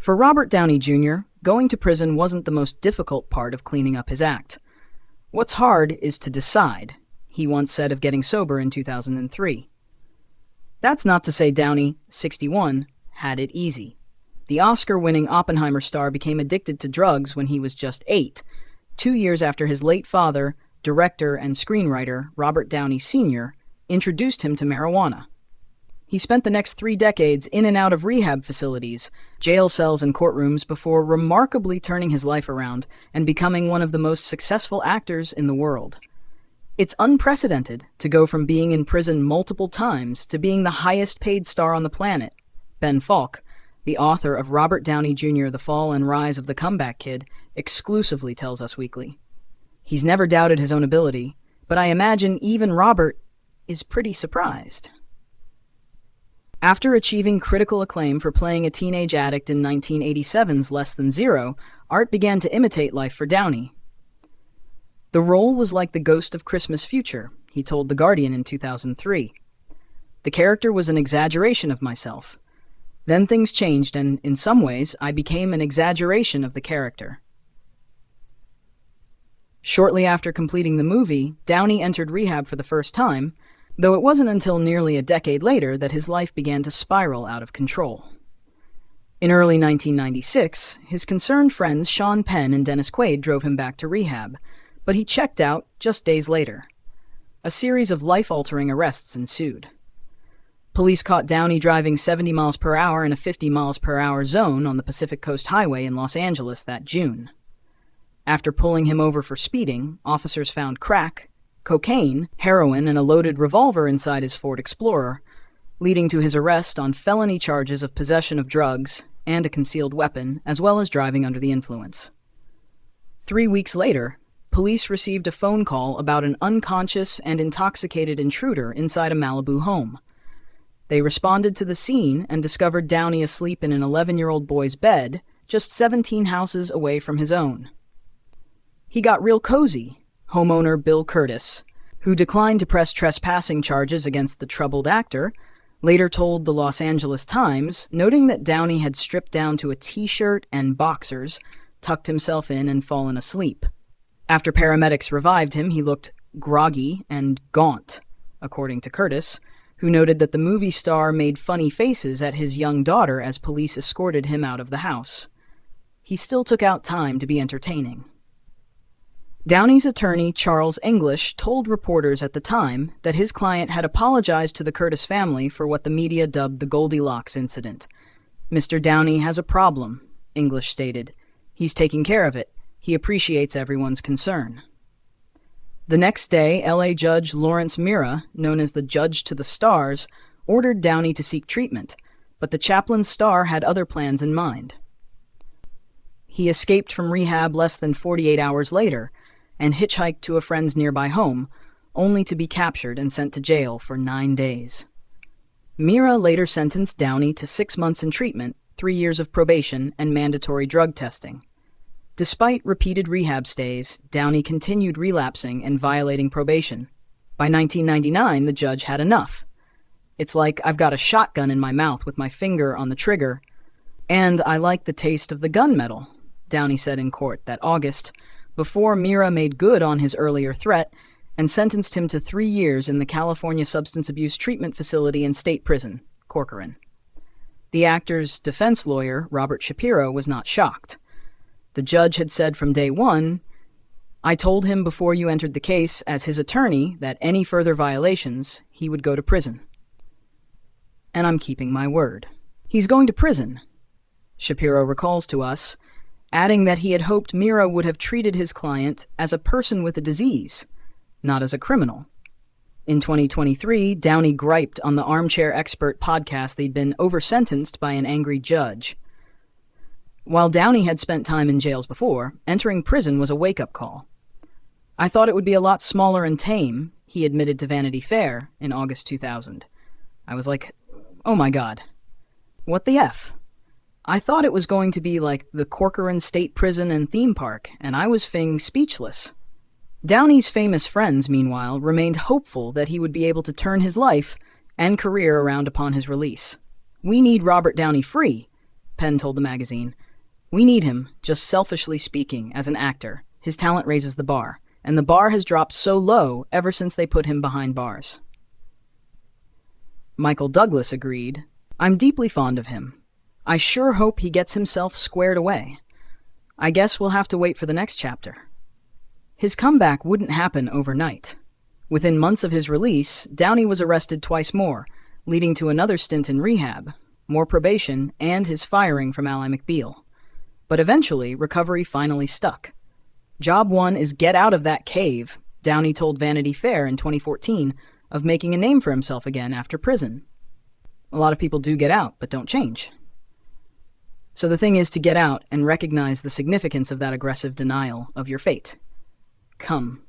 For Robert Downey Jr., going to prison wasn't the most difficult part of cleaning up his act. "What's hard is to decide," he once said of getting sober in 2003. That's not to say Downey, 61, had it easy. The Oscar-winning Oppenheimer star became addicted to drugs when he was just 8, 2 years after his late father, director and screenwriter Robert Downey Sr., introduced him to marijuana. He spent the next 3 decades in and out of rehab facilities, jail cells and courtrooms before remarkably turning his life around and becoming one of the most successful actors in the world. It's unprecedented to go from being in prison multiple times to being the highest-paid star on the planet. Ben Falk, the author of Robert Downey Jr. The Fall and Rise of the Comeback Kid, exclusively tells Us Weekly. He's never doubted his own ability, but I imagine even Robert is pretty surprised. After achieving critical acclaim for playing a teenage addict in 1987's Less Than Zero, art began to imitate life for Downey. "The role was like the ghost of Christmas future," he told The Guardian in 2003. "The character was an exaggeration of myself. Then things changed and, in some ways, I became an exaggeration of the character." Shortly after completing the movie, Downey entered rehab for the first time, though it wasn't until nearly a decade later that his life began to spiral out of control. In early 1996, his concerned friends Sean Penn and Dennis Quaid drove him back to rehab, but he checked out just days later. A series of life-altering arrests ensued. Police caught Downey driving 70 miles per hour in a 50 miles per hour zone on the Pacific Coast Highway in Los Angeles that June. After pulling him over for speeding, officers found crack, cocaine, heroin, and a loaded revolver inside his Ford Explorer, leading to his arrest on felony charges of possession of drugs and a concealed weapon, as well as driving under the influence. 3 weeks later, police received a phone call about an unconscious and intoxicated intruder inside a Malibu home. They responded to the scene and discovered Downey asleep in an 11-year-old boy's bed, just 17 houses away from his own. He got real cozy, homeowner Bill Curtis, who declined to press trespassing charges against the troubled actor, later told the Los Angeles Times, noting that Downey had stripped down to a t-shirt and boxers, tucked himself in, and fallen asleep. After paramedics revived him, he looked groggy and gaunt, according to Curtis, who noted that the movie star made funny faces at his young daughter as police escorted him out of the house. He still took out time to be entertaining. Downey's attorney, Charles English, told reporters at the time that his client had apologized to the Curtis family for what the media dubbed the Goldilocks incident. "Mr. Downey has a problem," English stated. "He's taking care of it. He appreciates everyone's concern." The next day, LA Judge Lawrence Mira, known as the Judge to the Stars, ordered Downey to seek treatment, but the chaplain's star had other plans in mind. He escaped from rehab less than 48 hours later and hitchhiked to a friend's nearby home, only to be captured and sent to jail for 9 days. Mira later sentenced Downey to 6 months in treatment, 3 years of probation, and mandatory drug testing. Despite repeated rehab stays, Downey continued relapsing and violating probation. By 1999, the judge had enough. "It's like I've got a shotgun in my mouth with my finger on the trigger, and I like the taste of the gunmetal," Downey said in court that August, before Mira made good on his earlier threat and sentenced him to 3 years in the California Substance Abuse Treatment Facility and State Prison, Corcoran. The actor's defense lawyer, Robert Shapiro, was not shocked. The judge had said from day one, "I told him before you entered the case as his attorney that any further violations, he would go to prison. And I'm keeping my word. He's going to prison," Shapiro recalls to us, adding that he had hoped Mira would have treated his client as a person with a disease, not as a criminal. In 2023, Downey griped on the Armchair Expert podcast they'd been over-sentenced by an angry judge. While Downey had spent time in jails before, entering prison was a wake-up call. "I thought it would be a lot smaller and tame," he admitted to Vanity Fair in August 2000. "I was like, oh my God, what the F? I thought it was going to be like the Corcoran State Prison and theme park, and I was speechless." Downey's famous friends, meanwhile, remained hopeful that he would be able to turn his life and career around upon his release. "We need Robert Downey free," Penn told the magazine. "We need him, just selfishly speaking, as an actor. His talent raises the bar, and the bar has dropped so low ever since they put him behind bars." Michael Douglas agreed, "I'm deeply fond of him. I sure hope he gets himself squared away. I guess we'll have to wait for the next chapter." His comeback wouldn't happen overnight. Within months of his release, Downey was arrested twice more, leading to another stint in rehab, more probation, and his firing from Ally McBeal. But eventually, recovery finally stuck. "Job one is get out of that cave," Downey told Vanity Fair in 2014, of making a name for himself again after prison. A lot of people do get out, but don't change. So the thing is to get out and recognize the significance of that aggressive denial of your fate. Come.